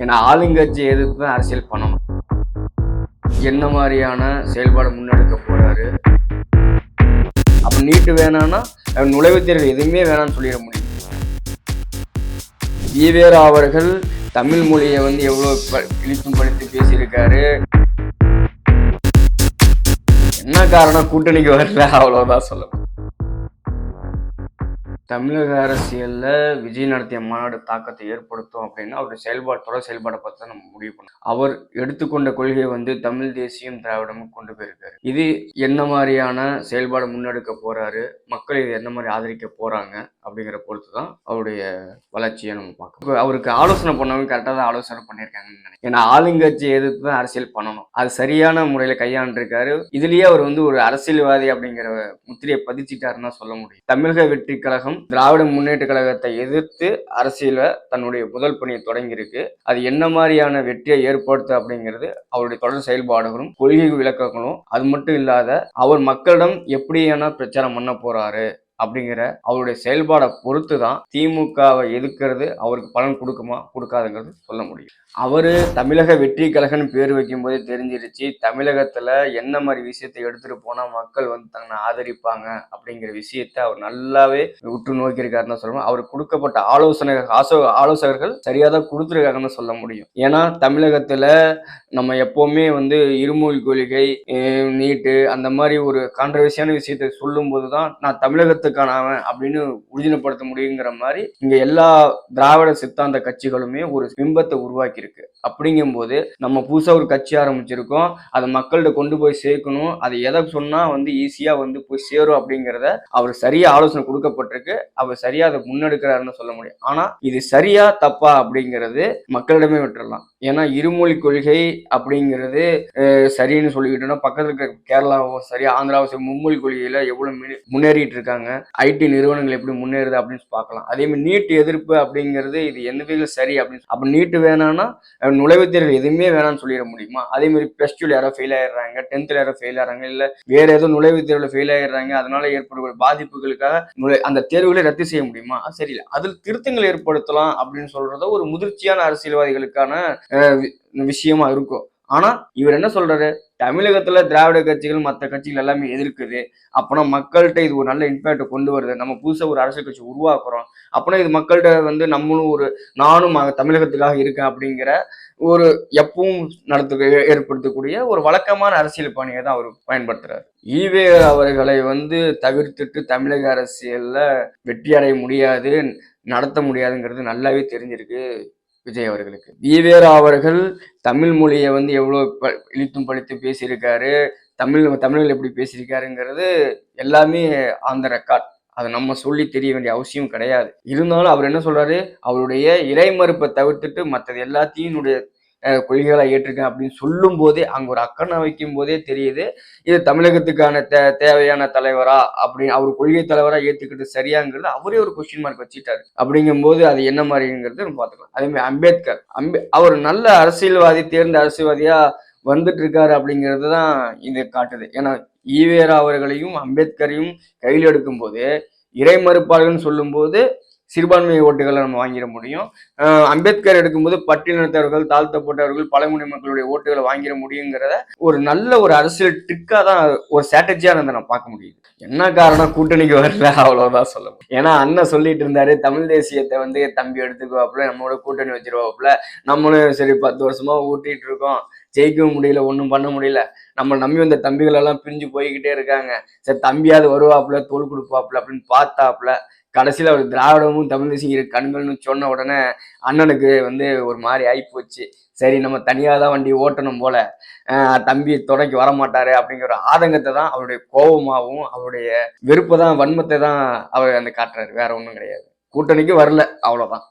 ஏன்னா ஆளுங்கட்சி எதிர்த்து தான் அரசியல் பண்ணணும். என்ன மாதிரியான செயல்பாடு முன்னெடுக்க போறாரு? அப்ப நீட்டு வேணாம்னா நுழைவுத் தேர்வு எதுவுமே வேணாம்னு சொல்லிட முடியும். ஈவேரா அவர்கள் தமிழ் மொழியை எவ்வளவு இழித்தும் படுத்தி பேசியிருக்காரு. என்ன காரணம்? கூட்டணிக்கு வரல, அவ்வளவுதான் சொல்லணும். தமிழக அரசியல்ல விஜய் நடத்திய மாநாடு தாக்கத்தை ஏற்படுத்தும் அப்படின்னா அவருடைய தொடர் செயல்பாடை பார்த்து தான் நம்ம முடிவு பண்ணணும். அவர் எடுத்துக்கொண்ட கொள்கையை தமிழ் தேசியம் திராவிடமும் கொண்டு போயிருக்காரு. இது என்ன மாதிரியான செயல்பாடு முன்னெடுக்க போறாரு, மக்கள் இதை என்ன மாதிரி ஆதரிக்க போறாங்க அப்படிங்கிற பொறுத்து தான் அவருடைய வளர்ச்சியை நம்ம பார்க்கணும். அவருக்கு ஆலோசனை பண்ணவங்க கரெக்டாக தான் ஆலோசனை பண்ணியிருக்காங்கன்னு நினைக்கிறேன். ஏன்னா ஆளுங்கட்சி எதிர்த்து தான் அரசியல் பண்ணணும், அது சரியான முறையில கையாண்டிருக்காரு. இதுலயே அவர் ஒரு அரசியல்வாதி அப்படிங்கிற முத்திரையை பதிச்சிட்டாருன்னு தான் சொல்ல முடியும். தமிழக வெற்றி கழகம் திராவிட முன்னேற்ற கழகத்தை எதிர்த்து அரசியல தன்னுடைய முதல் பணியை தொடங்கியிருக்கு. அது என்ன மாதிரியான வெற்றியை ஏற்படுத்து அப்படிங்கிறது அவருடைய தொடர் செயல்பாடுகளும் கொள்கை விளக்கங்களும். அது மட்டும் இல்லாத அவர் மக்களிடம் எப்படியான பிரச்சாரம் பண்ண போறாரு அப்படிங்கிற அவருடைய செயல்பாடை பொறுத்து தான் திமுகவை எதிர்க்கிறது அவருக்கு பலன் கொடுக்குமா கொடுக்காதுங்கிறது சொல்ல முடியும். அவரு தமிழக வெற்றி கழகம்னு பேர் வைக்கும் போதே தெரிஞ்சிருச்சு தமிழகத்துல என்ன மாதிரி விஷயத்தை எடுத்துட்டு போனா மக்கள் தன்னை ஆதரிப்பாங்க அப்படிங்கிற விஷயத்த அவர் நல்லாவே உற்று நோக்கி இருக்காருன்னு சொல்லணும். அவருக்கு கொடுக்கப்பட்ட ஆலோசகர்கள் சரியாதான் கொடுத்துருக்காங்கன்னு சொல்ல முடியும். ஏன்னா தமிழகத்துல நம்ம எப்பவுமே இருமொழி கொள்கை, நீட்டு அந்த மாதிரி ஒரு கான்ட்ரவர்சியான விஷயத்தை சொல்லும் போதுதான் நான் தமிழகத்துக்கானவன் அப்படின்னு உறுதிப்படுத்த முடியுங்கிற மாதிரி இங்க எல்லா திராவிட சித்தாந்த கட்சிகளுமே ஒரு பிம்பத்தை உருவாக்கி இருக்கு. அப்படிங்கும்போது நம்ம புதுசா ஒரு கட்சி ஆரம்பிச்சிருக்கோம், அதை மக்கள்கிட்ட கொண்டு போய் சேர்க்கணும், அதை எதை சொன்னா ஈஸியா போய் சேரும் அப்படிங்கிறத அவர் சரியா ஆலோசனை கொடுக்கப்பட்டிருக்கு. அவர் சரியா அதை முன்னெடுக்கிறாருன்னு சொல்ல முடியும். ஆனா இது சரியா தப்பா அப்படிங்கிறது மக்களிடமே விட்டுறலாம். ஏன்னா இருமொழி கொள்கை அப்படிங்கிறது சரின்னு சொல்லிக்கிட்டோம்னா பக்கத்துல இருக்க கேரளாவும் சரி, ஆந்திராவும் சரி, மும்மொழி கொள்கையில எவ்வளவு முன்னேறிட்டு இருக்காங்க, ஐடி நிறுவனங்கள் எப்படி முன்னேறுது அப்படின்னு பார்க்கலாம். அதே மாதிரி நீட் எதிர்ப்பு அப்படிங்கிறது இது என்ன வகையில் சரி அப்படின்னு அப்ப நீட்டு வேணாம்னா நுழைவுத் தேர்வு எதுவுமே வேணாம்னு சொல்லிட முடியுமா? அதே மாதிரி பிளஸ் டூல யாரோ ஃபெயில் ஆயிடுறாங்க, 10th யாரோ ஃபெயில் ஆகிறாங்க, இல்ல வேற ஏதோ நுழைவுத் தேர்வுல ஃபெயில் ஆயிடுறாங்க, அதனால ஏற்படுகிற பாதிப்புகளுக்காக அந்த தேர்வுகளை ரத்து செய்ய முடியுமா? சரியில்லை. அதில் திருத்தங்கள் ஏற்படுத்தலாம் அப்படின்னு சொல்றத ஒரு முதிர்ச்சியான அரசியல்வாதிகளுக்கான விஷயமா இருக்கும். ஆனா இவர் என்ன சொல்றாரு? தமிழகத்துல திராவிட கட்சிகள் மற்ற கட்சிகள் எல்லாமே எதிர்க்குது, அப்பனா மக்கள்கிட்ட இது ஒரு நல்ல இம்பாக்ட் கொண்டு வருது, நம்ம புதுசா ஒரு அரசியல் கட்சி உருவாக்குறோம், அப்பனா இது மக்கள்கிட்ட நம்மளும் நானும் தமிழகத்துக்காக இருக்கேன் அப்படிங்கிற ஒரு எப்பவும் ஏற்படுத்தக்கூடிய ஒரு வழக்கமான அரசியல் பணியை தான் அவர் பயன்படுத்துறாரு. ஈவேரா அவர்களை தவிர்த்துட்டு தமிழக அரசியல்ல வெற்றி அடைய முடியாது, நடத்த முடியாதுங்கிறது நல்லாவே தெரிஞ்சிருக்கு விஜய் அவர்களுக்கு. ஈவேரா அவர்கள் தமிழ் மொழியை எவ்வளவு இழித்தும் படுத்தி பேசியிருக்காரு, தமிழில் எப்படி பேசியிருக்காருங்கிறது எல்லாமே ஆன் த ரெக்கார்ட். அதை நம்ம சொல்லி தெரிய வேண்டிய அவசியம் கிடையாது. இருந்தாலும் அவர் என்ன சொல்றாரு? அவருடைய இறை மறுப்பை தவிர்த்துட்டு மற்றது எல்லாத்தையும் கொள்கைகளை ஏற்றிருக்கேன் அப்படின்னு சொல்லும் போதே, அங்க ஒரு அக்கறை வைக்கும் போதே தெரியுது இது தமிழகத்துக்கான தேவையான தலைவரா அப்படின்னு அவர் கொள்கை தலைவரா ஏத்துக்கிட்டு சரியாங்கிறது அவரே ஒரு கொஸ்டின் மார்க் வச்சுட்டாரு. அப்படிங்கும் போது அது என்ன மாதிரிங்கிறது நம்ம பார்த்துக்கலாம். அதே மாதிரி அம்பேத்கர் அவர் நல்ல அரசியல்வாதி, தேர்ந்த அரசியல்வாதியா வந்துட்டு இருக்காரு அப்படிங்கிறது தான் இது காட்டுது. ஏன்னா ஈவேரா அவர்களையும் அம்பேத்கரையும் கையில் எடுக்கும் போது இறை மறுப்பாளர்கள் சொல்லும் போது சிறுபான்மை ஓட்டுகளை நம்ம வாங்கிட முடியும். அம்பேத்கர் எடுக்கும்போது பட்டியலினத்தவர்கள், தாழ்த்தப்பட்டவர்கள், பழங்குடி மக்களுடைய ஓட்டுகளை வாங்கிட முடியுங்கிறத ஒரு நல்ல ஒரு அரசியல் ட்ரிக்கா தான், ஒரு ஸ்ட்ராட்டஜியா நான் பார்க்க முடியுது. என்ன காரணம்? கூட்டணிக்கு வரல, அவ்வளவுதான் சொல்ல முடியும். ஏன்னா அண்ணன் சொல்லிட்டு இருந்தாரு தமிழ் தேசியத்தை தம்பி எடுத்துக்குவாப்புல, நம்மளோட கூட்டணி வச்சிருவாப்புல, நம்மளும் சரி 10 வருஷமா ஊட்டிட்டு இருக்கோம், ஜெயிக்கவும் முடியல, ஒன்றும் பண்ண முடியல, நம்ம நம்பி வந்த தம்பிகள் எல்லாம் பிரிஞ்சு போய்கிட்டே இருக்காங்க, சரி தம்பியாவது வருவாப்புல, தோல் கொடுப்பாப்புல அப்படின்னு பார்த்தாப்புல, கடைசியில் அவர் திராவிடமும் தமிழ் தேசியம் கண்கள்னு சொன்ன உடனே அண்ணனுக்கு ஒரு மாதிரி ஆயிப்போச்சு. சரி நம்ம தனியாக தான் வண்டி ஓட்டணும் போல, தம்பி துணைக்கு வரமாட்டாரு அப்படிங்கிற ஆதங்கத்தை தான், அவருடைய கோபமாகவும் அவருடைய வெறுப்பை தான், வன்மத்தை தான் அவர் காட்டுறாரு. வேற ஒன்றும் கிடையாது. கூட்டணிக்கு வரல, அவ்வளோதான்.